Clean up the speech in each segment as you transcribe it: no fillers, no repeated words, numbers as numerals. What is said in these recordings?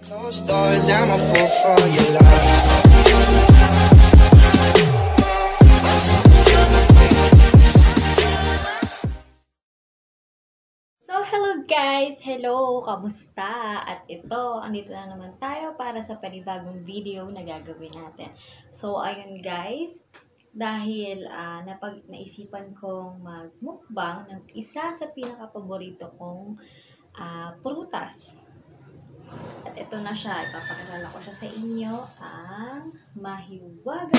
Closed doors, I'm a fool for your love. So, hello guys! Hello! Kamusta? At ito, andito na naman tayo para sa panibagong video na gagawin natin. So, ayun guys, dahil naisipan kong magmukbang ng isa sa pinaka-paborito kong prutas. At ito na siya, ipapakilala ko siya sa inyo, ang mahiwagang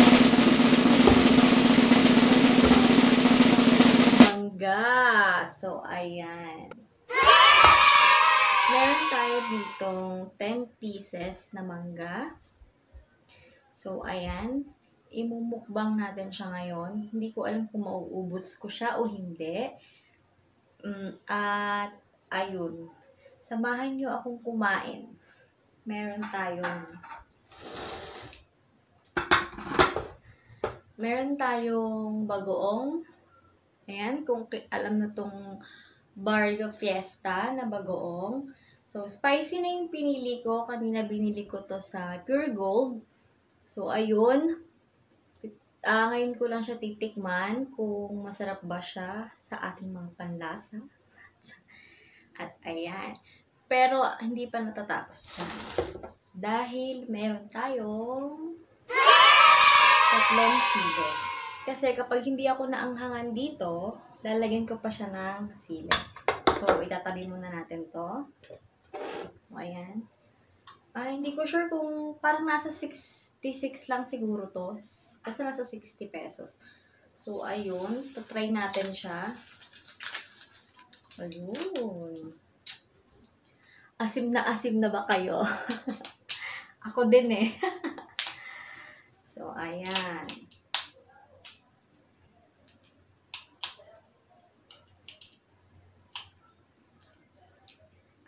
mangga. So, ayan. Meron tayo ditong 10 pieces na mangga. So, ayan. Imumukbang natin siya ngayon. Hindi ko alam kung mauubos ko siya o hindi. At, ayun. Samahan nyo akong kumain. Meron tayong bagoong. Ayan, kung alam na tong Barrio Fiesta na bagoong. So, spicy na yung pinili ko. Kanina binili ko to sa Pure Gold. So, ayun. Ngayon ko lang siya titikman kung masarap ba siya sa ating mga panlasa. At ayan. Pero, hindi pa natatapos siya. Dahil meron tayong 3 sili. Kasi kapag hindi ako naanghangan dito, lalagyan ko pa siya ng sili. So, itatabi muna natin to. So, ayan. Hindi ko sure kung parang nasa 66 lang siguro to. Kasi nasa 60 pesos. So, ayun. Try natin siya. Ayun. Asim na ba kayo? Ako din eh. So, ayan.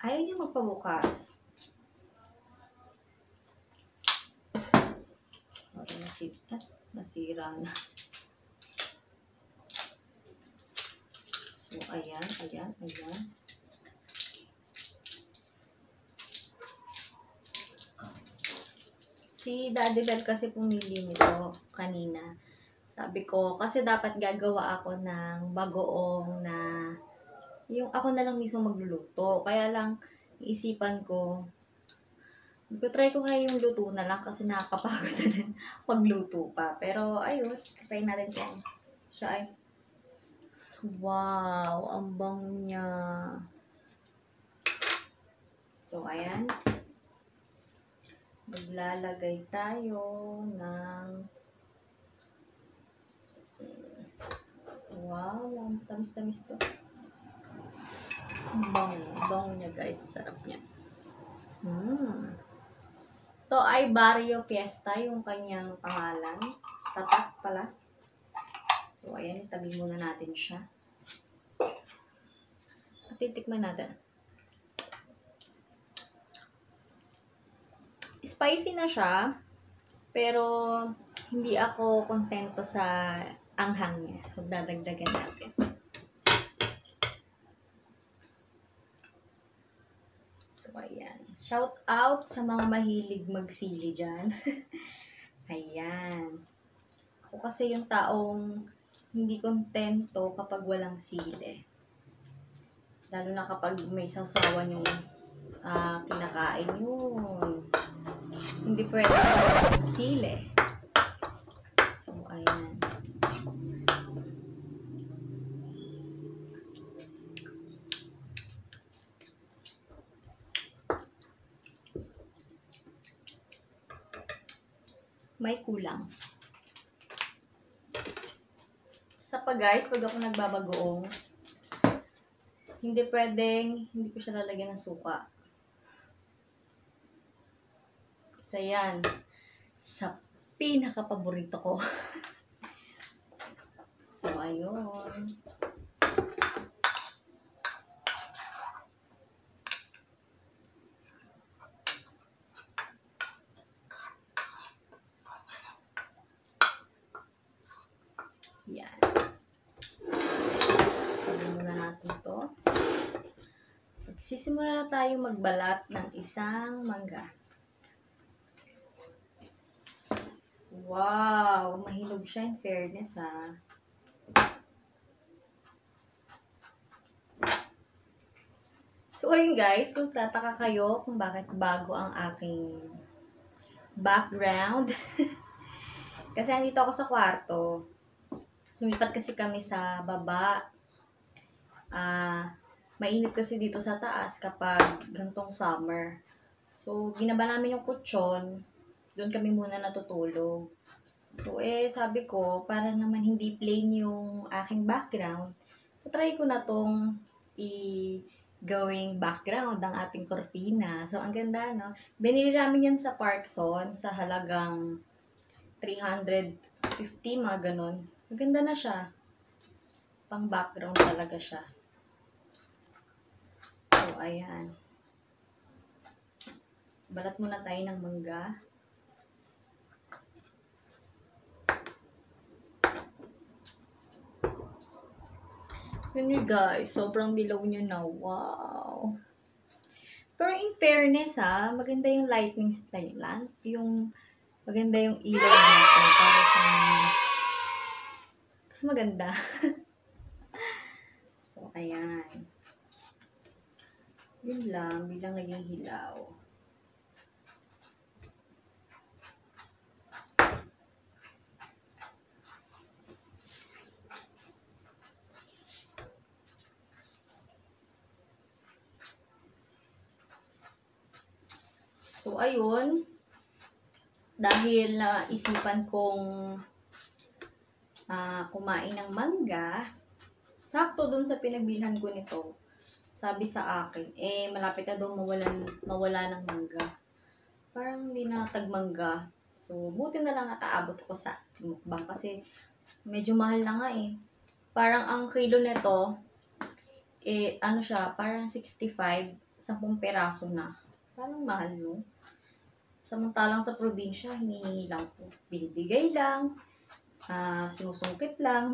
Ayaw niyo magpabukas. Nasira na. So, ayan. Si Daddy Bel kasi pumili nito kanina. Sabi ko, kasi dapat gagawa ako ng bagoong na yung ako na lang mismo magluluto. Kaya lang, iisipan ko, try ko kaya yung luto na lang kasi nakakapagod na din magluto pa. Pero, ayun, try natin ito. Siya ay, wow, ang bango niya. So, ayan. Maglalagay tayo ng wow, ang tamis-tamis to. Bango niya guys, sarap niya. To ay Barrio Fiesta, yung kanyang pangalan. Tatak pala. So, ayan, itabi muna natin siya. At titikman natin. Spicy na siya, pero hindi ako kontento sa anghang niya. So, dadagdagan natin. So, ayan. Shout out sa mga mahilig magsili dyan. Ayan. Ako kasi yung taong hindi kontento kapag walang sili. Lalo na kapag may sasawan yung kinakain yun. Hindi pwede sili. So, ayan. May kulang. Sa guys, pag ako nagbabagoong, hindi ko siya lalagyan ng suka. Isa yan sa pinaka-paborito ko. So, ayun. Yan. Pagin muna natin to. Magsisimula na tayo magbalat ng isang mangga. Wow! Mahinog siya in fairness, ha. So, ayun guys, kung tataka kayo kung bakit bago ang aking background. Kasi andito ako sa kwarto. Lumipat kasi kami sa baba. Mainit kasi dito sa taas kapag gantong summer. So, ginaba namin yung kutsyon. Doon kami muna natutulog. So, sabi ko, para naman hindi plain yung aking background, try ko na tong gawing background ng ating kortina. So, ang ganda, no? Binili namin yan sa Parkson sa halagang 350, mga ganon. Maganda na siya. Pang background talaga siya. So, ayan. Balat muna tayo ng mangga. Yun yun guys, sobrang dilaw niya na. Wow! Pero in fairness maganda yung lighting style lang. Maganda yung ilaw dito. Para sa mas maganda. So, ayan. Yun lang, bilang naging hilaw. So, ayun. Dahil naisipan kong kumain ng mangga, sakto dun sa pinagbilhan ko nito, sabi sa akin, malapit na daw mawala ng mangga. Parang hindi na tagmangga. So, buti na lang nakaabot ko sa mukbang kasi medyo mahal na nga eh. Parang ang kilo nito, ano siya, parang 65, 10 peraso na. Parang mahal, no? Samantalang sa probinsya, hinihingi lang po. Binibigay lang, sinusungkit lang,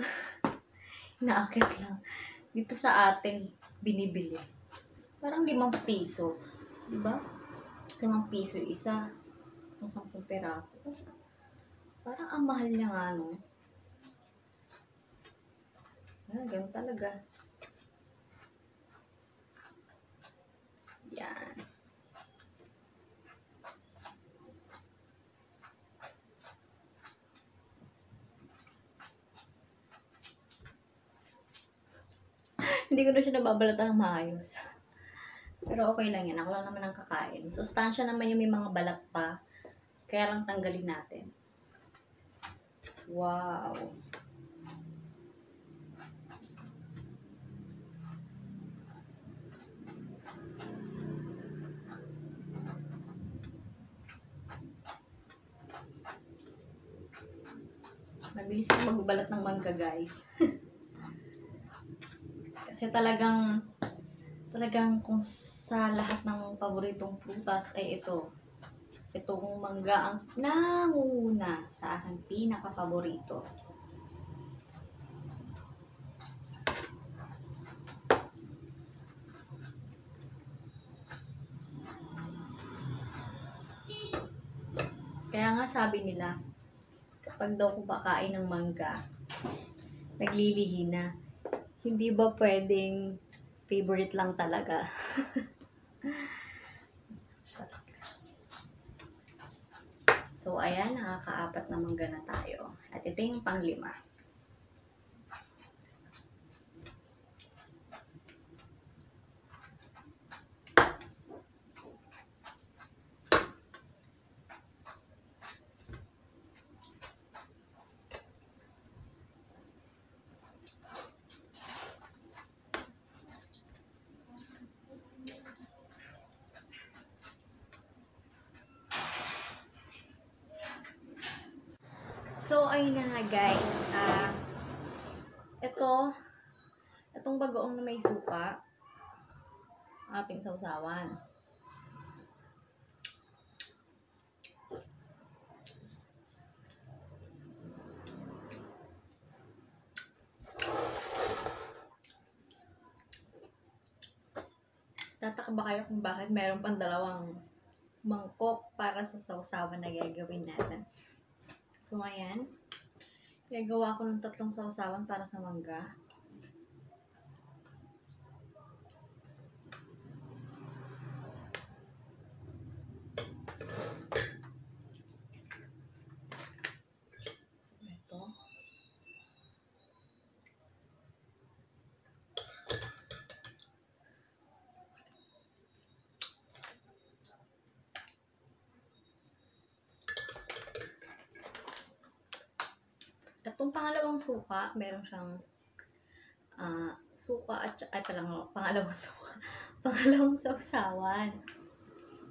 inaakit lang. Dito sa atin, binibili. Parang 5 piso. Diba? 5 piso isa. Ang 10 peraso. Parang ang mahal niya nga, no? Ganun talaga. Yan. Hindi ko na siya nababalatan ng maayos. Pero okay lang yan. Ako lang naman ang kakain. Sustansya naman yung may mga balat pa. Kaya lang tanggalin natin. Wow. Mabilis ako magbabalat ng mangga, guys. Kasi talagang kung sa lahat ng paboritong prutas ay itong mangga ang nangunguna sa aking pinaka-paborito. Kaya nga sabi nila, kapag daw kumakain ng mangga, naglilihi na. Hindi ba pwedeng favorite lang talaga? So, ayan, nakaka-4 na mangga na tayo. At ito yung pang-5. So, ayun na nga guys. Itong bagoong na may suka, ating sausawan. Tataka ba kayo kung bakit mayroon pang 2 mangkok para sa sausawan na gagawin natin? So, ayan. Gagawa ko ng 3 sausawan para sa mangga. Ito. Itong pangalawang suka, meron siyang suka at pangalawang suka. Pangalawang sausawan.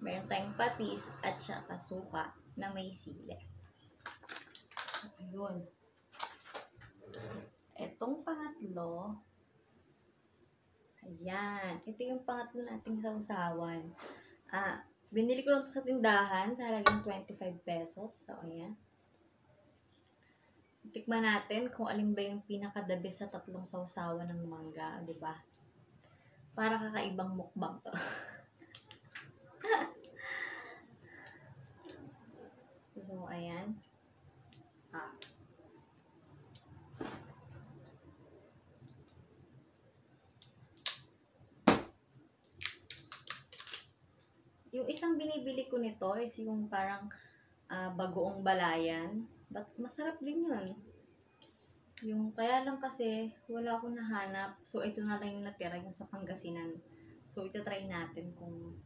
Meron tayong patis at saka suka na may sili. Ayun. Itong pangatlo, ayan. Ito yung pangatlo nating sausawan. Binili ko lang ito sa tindahan sa halagang 25 pesos. So, ayan. Tikman natin kung alin ba yung pinaka-the best sa 3 sausawan ng mangga, di ba? Para kakaibang mukbang to. So, ayan. Yung isang binibili ko nito is yung parang bagoong balayan. But masarap din yun. Yung kaya lang kasi wala akong nahanap. So ito na lang yung natira yung sa Pangasinan. So ito try natin kung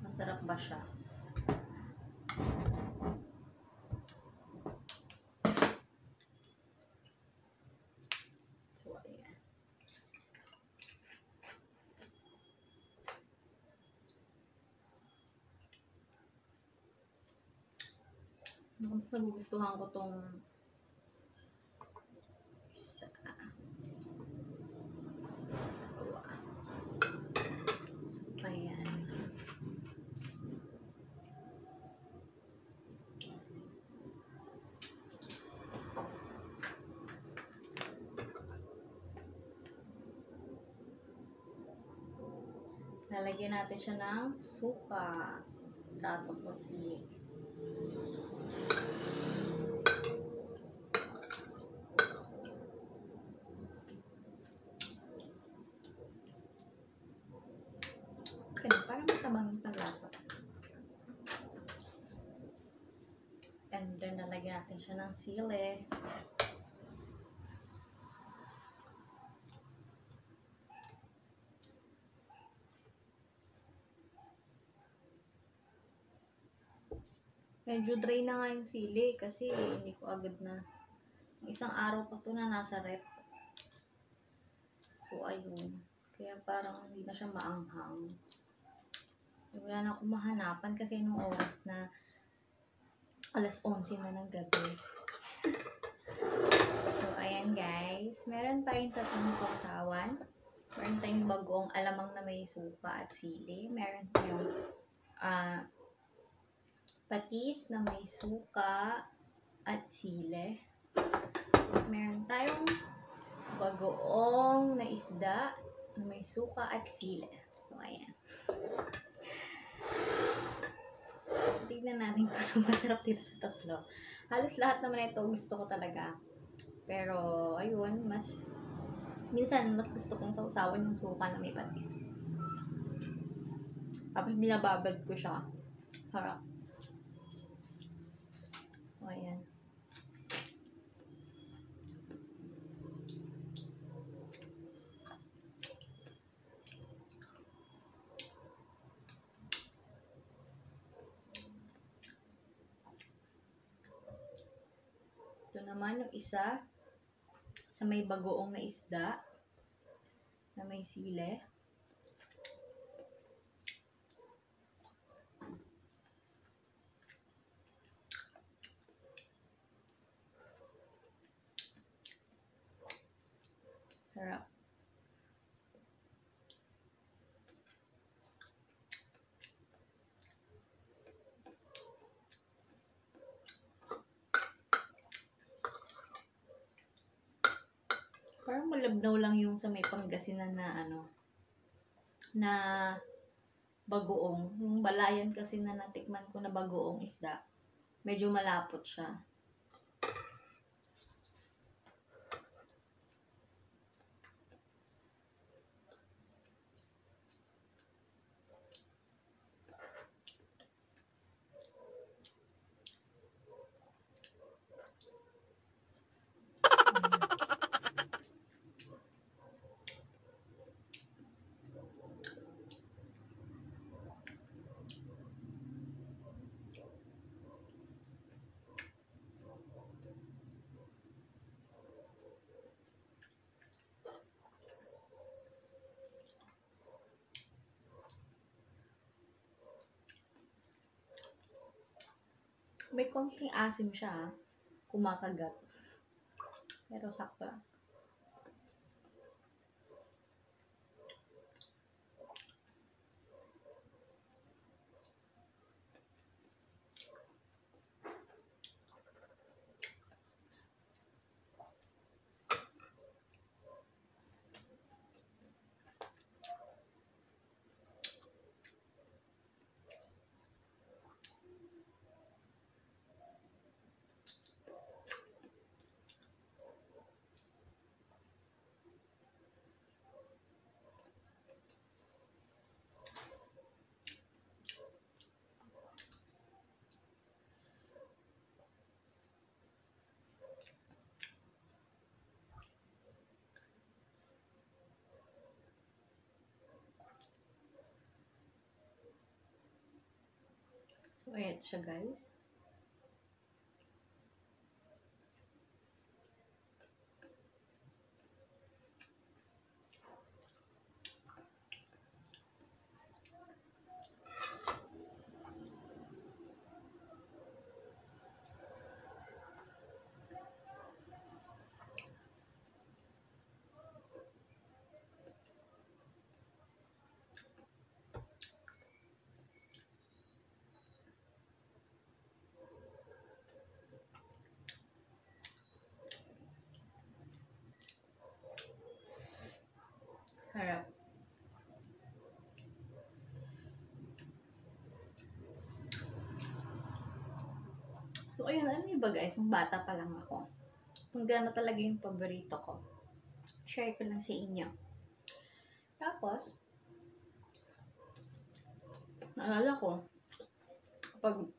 masarap ba siya. So ayan. Mas nagugustuhan ko tong so ayan. Lalagyan natin siya ng suka. Tapos puti. Okay, parang matabang yung panlasa. And then, lalagyan natin siya ng sili. Medyo dry na nga yung sili kasi hindi ko agad na isang araw pa to na nasa rep. So, ayun. Kaya parang hindi na siya maanghang. Wala na akong mahanapan kasi nung oras na 11:00 na ng gabi. So, ayan guys. Meron tayong 3 sausawan. Meron tayong bagong alamang na may suka at sili. Meron tayong patis na may suka at sili. Meron tayong bagoong na isda na may suka at sili. So, ayan. Tignan natin kung ano masarap dito sa 3. Halos lahat naman ito gusto ko talaga. Pero, ayun, minsan mas gusto kong sausawan yung suka na may patis. Tapos binababad ko siya. Harap. O, ayan. Ito naman yung isa sa may bagoong na isda na may sili. Sarap. Parang malabnaw lang yung sa may Pangasinan na na bagoong. Yung balayan kasi na natikman ko na bagoong isda. Medyo malapot siya. May konting asim siya, kumakagat. Pero sakto lang. So, ayan siya guys. Sarap. So, ayun, alam niyo ba guys, nung bata pa lang ako, kung gano'n talaga yung paborito ko, share ko lang sa inyo. Tapos, naalala ko, kapag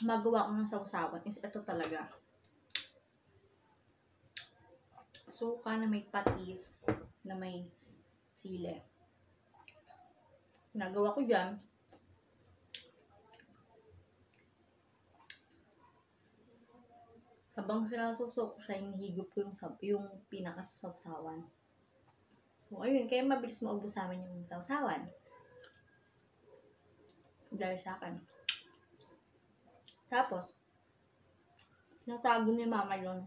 magawa ko ng sausawan, is ito talaga. Suka na may patis, na may sili. Nagawa ko dyan, habang sinasawsaw ko siya, hinihigop ko yung pinakasawsawan. So, ayun, kaya mabilis maubos sa amin yung sausawan. Dahil sa akin. Tapos, natago ni mama yun.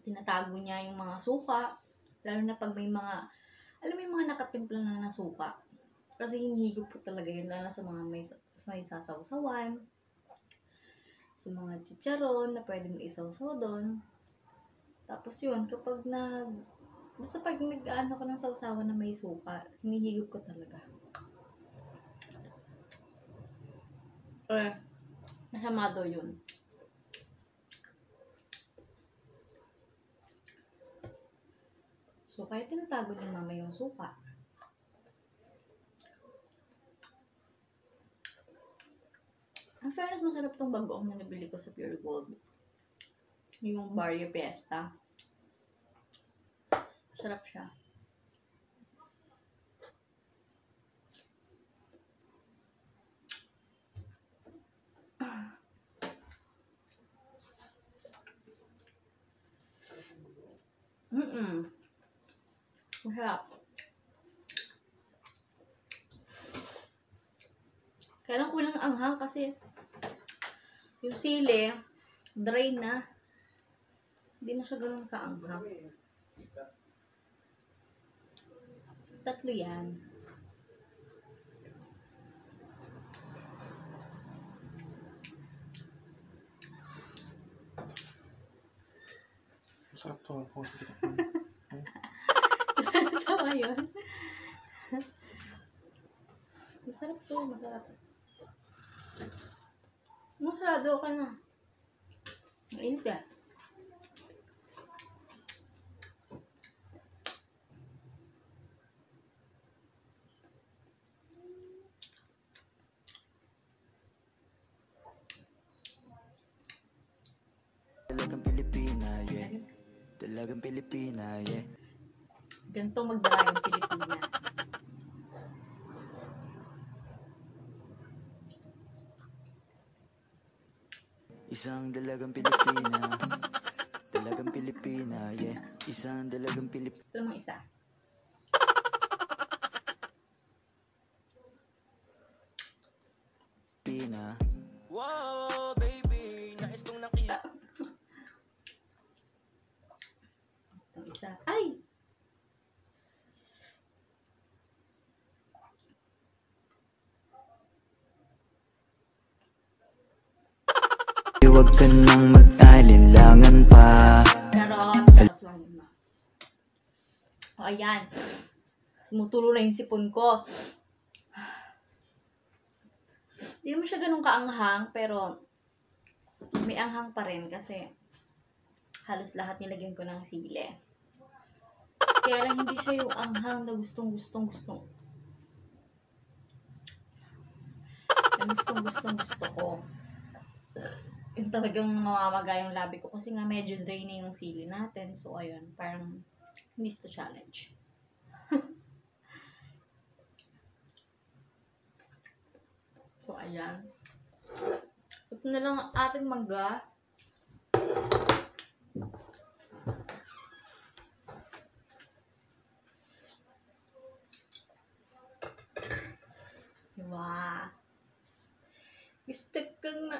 Tinatago niya yung mga suka, lalo na pag may mga, alam mo yung mga nakatimpla na suka. Kasi hinihigop ko talaga yun, lalo sa mga may sasawsawan, sa mga chicharon na pwede mo isawsaw doon. Tapos yun, basta pag nag-ano ka ng sawsawan na may suka, hinihigop ko talaga. Masama daw yun. So, kaya tinatago ni mama yung suka. Ang fairness, masarap tong bagoong na nabili ko sa Pure Gold. Yung Barrio Fiesta. Sarap siya. Masarap. Kaya lang kulang anghang kasi yung sili, dry na. Hindi na siya ganun kaanghang. Tatlo yan. Masarap to. Sama yun. Masarap to, masarap. Masado ka na. Mainit ka. Dalagang Pilipina, yeah. Dalagang Pilipina, yeah. Ganito magdalagang Pilipina. Isang dalagang Pilipina. Dalagang Pilipina, yeah. Isang dalagang Pilipina. Ito namang isa. Wow, baby, nais kong nakita. Ito isa. Ay! Huwag ka nang mag-alinlangan pa. Charot. Charot lang yun. O, ayan. Sumutulo na yung sipon ko. Hindi naman siya ganun kaanghang, pero may anghang pa rin kasi halos lahat nilagyan ko ng sili. Kaya lang hindi siya yung anghang na gustong gusto ko. Yung talagang mamamaga yung labi ko kasi nga medyo dry na yung sili natin. So, ayun, parang hindi to challenge. So, ayan. Ito na lang ang ating mangga. Wow. Gusto kong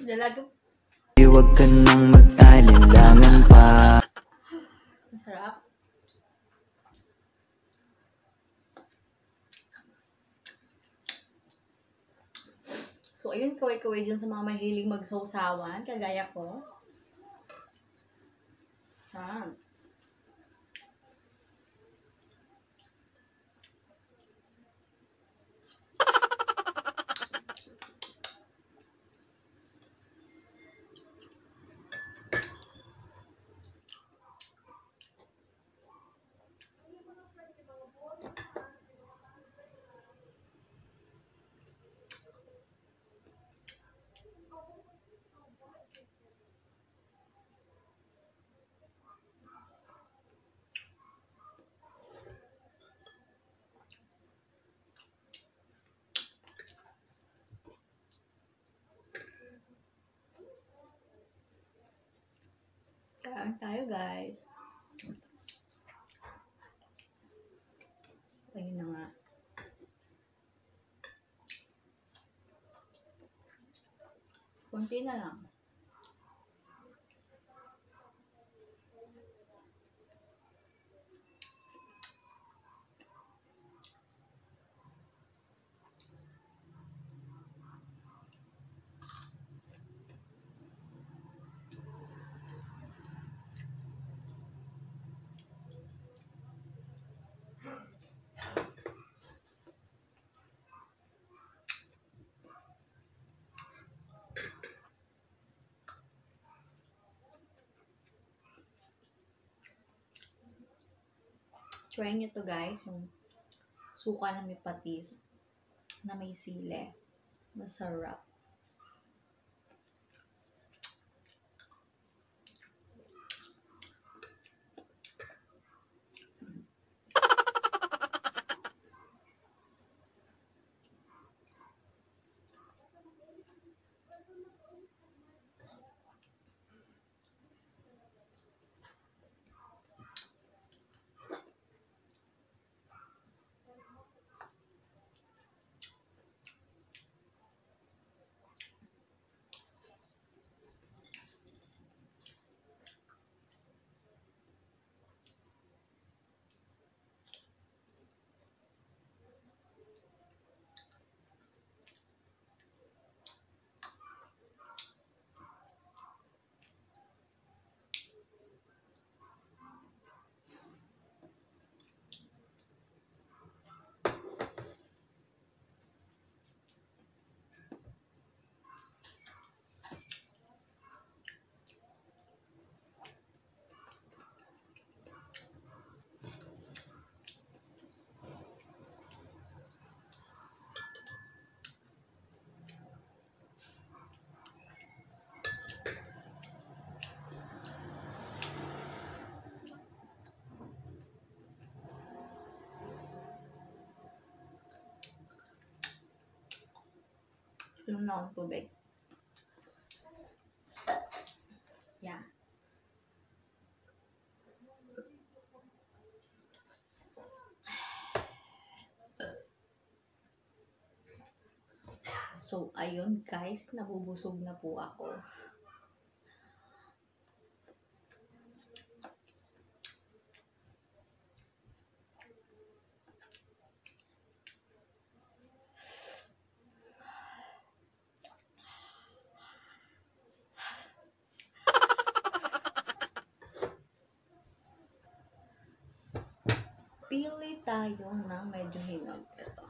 dalaga. Huwag ka nang mag-alinlangan pa. Masarap. So, ayun, kaway-kaway dyan sa mga mahilig magsawsawan, kagaya ko. Kain tayo, guys. Ayun na nga. Kunti na lang. Try nyo to, guys, yung suka na may patis, na may sili. Masarap. Inom na akong tubig. Yeah. So, ayun guys, nabubusog na po ako. Pili tayo ng medyo hinog. Ito.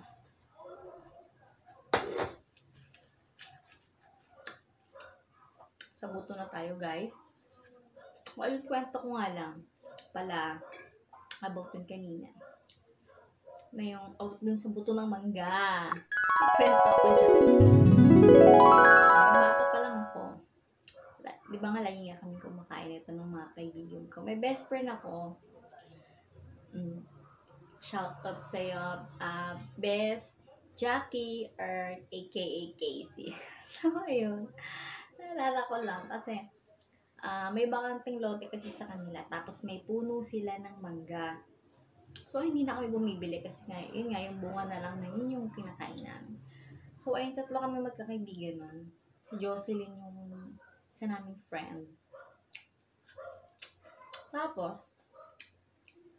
Sa buto na tayo, guys. Well, kwento ko nga lang pala about dun kanina. May yung out dun sa buto ng mangga. Kwento ko dyan. Bata pa lang ako. Di ba nga lagi nga kami kumakain ito ng mga kaibigan ko. May best friend ako. Shoutout sa'yo, Best, Jackie, or aka Casey. So, ayun. Naalala ko lang kasi may bakanting lote kasi sa kanila. Tapos may puno sila ng mangga. So, hindi na kami bumibili kasi nga, yun nga, yung bunga na lang na yun yung kinakain namin. So, ayun, tatlo kami magkakaibigan nun. Si Jocelyn yung isa naming friend. Tapos,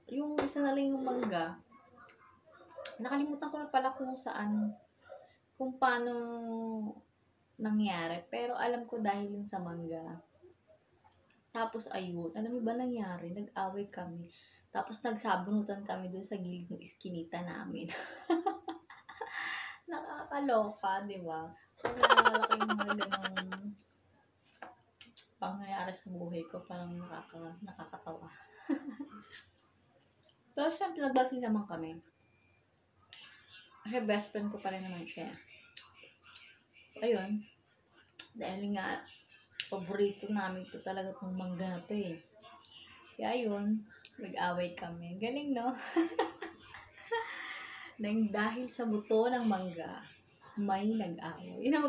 yung isa na lang yung mangga, nakalimutan ko na pala kung saan, kung paano nangyari. Pero alam ko dahil yun sa mangga. Tapos ayun, alam mo ba nangyari? Nag-away kami. Tapos nagsabunutan kami doon sa gilid ng iskinita namin. Nakakaloka, di ba? Kung naalala ko yung mga ganong pangyayari sa buhay ko, parang nakakatawa. Pero syempre, nagbasing naman kami. Kasi best friend ko pa rin naman siya. Ayun. Dahil nga, paborito namin ito talaga itong mangga na ito eh. Kaya yun, nag-away kami. Galing, no? Dahil sa buto ng mangga, may nag-away. Yun ang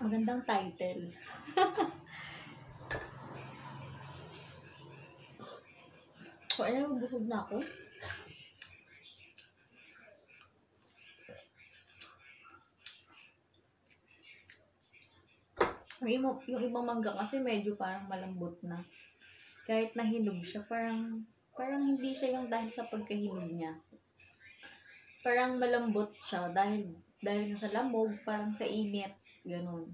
magandang title. So, alam mo, busog na ako. Yung ibang mangga kasi medyo parang malambot na. Kahit nahinog siya, parang hindi siya yung dahil sa pagkahinog niya. Parang malambot siya dahil sa lamog, parang sa init, ganun.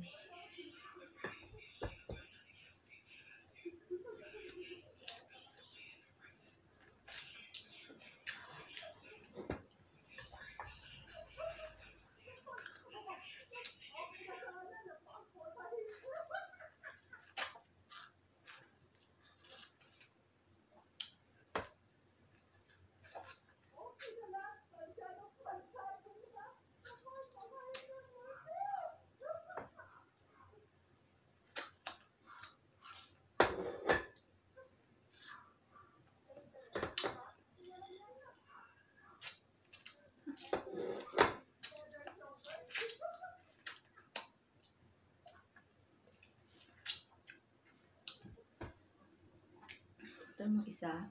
Ito yung isa.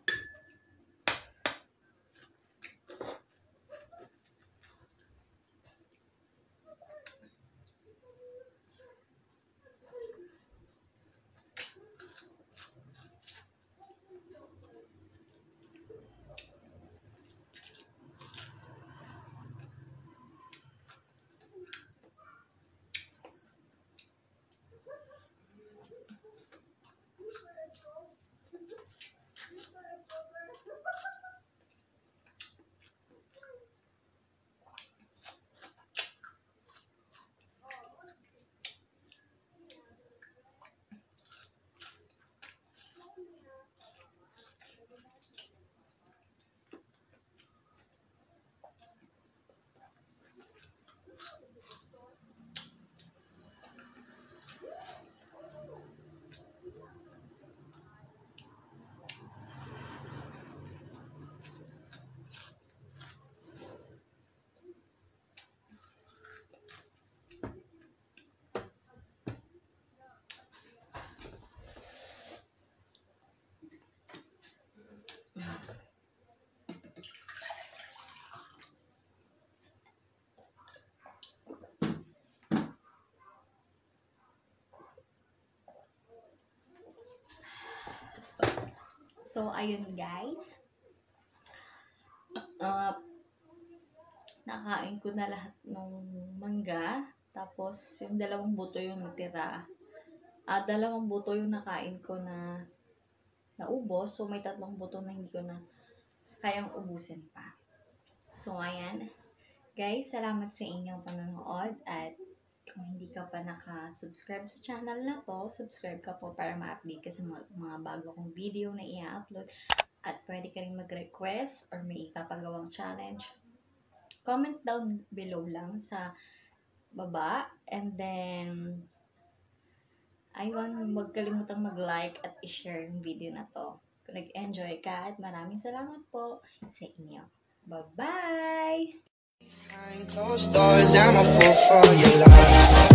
So, ayun guys. Nakain ko na lahat ng mangga. Tapos, yung 2 buto yung natira. 2 buto yung nakain ko na naubos. So, may 3 buto na hindi ko na kayang ubusin pa. So, ayan. Guys, salamat sa inyong panonood. At kung hindi ka pa naka-subscribe sa channel na to, subscribe ka po para ma-update ka sa mga bago kong video na i-upload. At pwede ka rin mag-request or may ipapagawang challenge. Comment down below lang sa baba. And then, ayun, huwag kalimutang mag-like at i-share yung video na to. Kung nag-enjoy ka at maraming salamat po sa inyo. Bye-bye! Behind closed doors, I'm a fool for your love.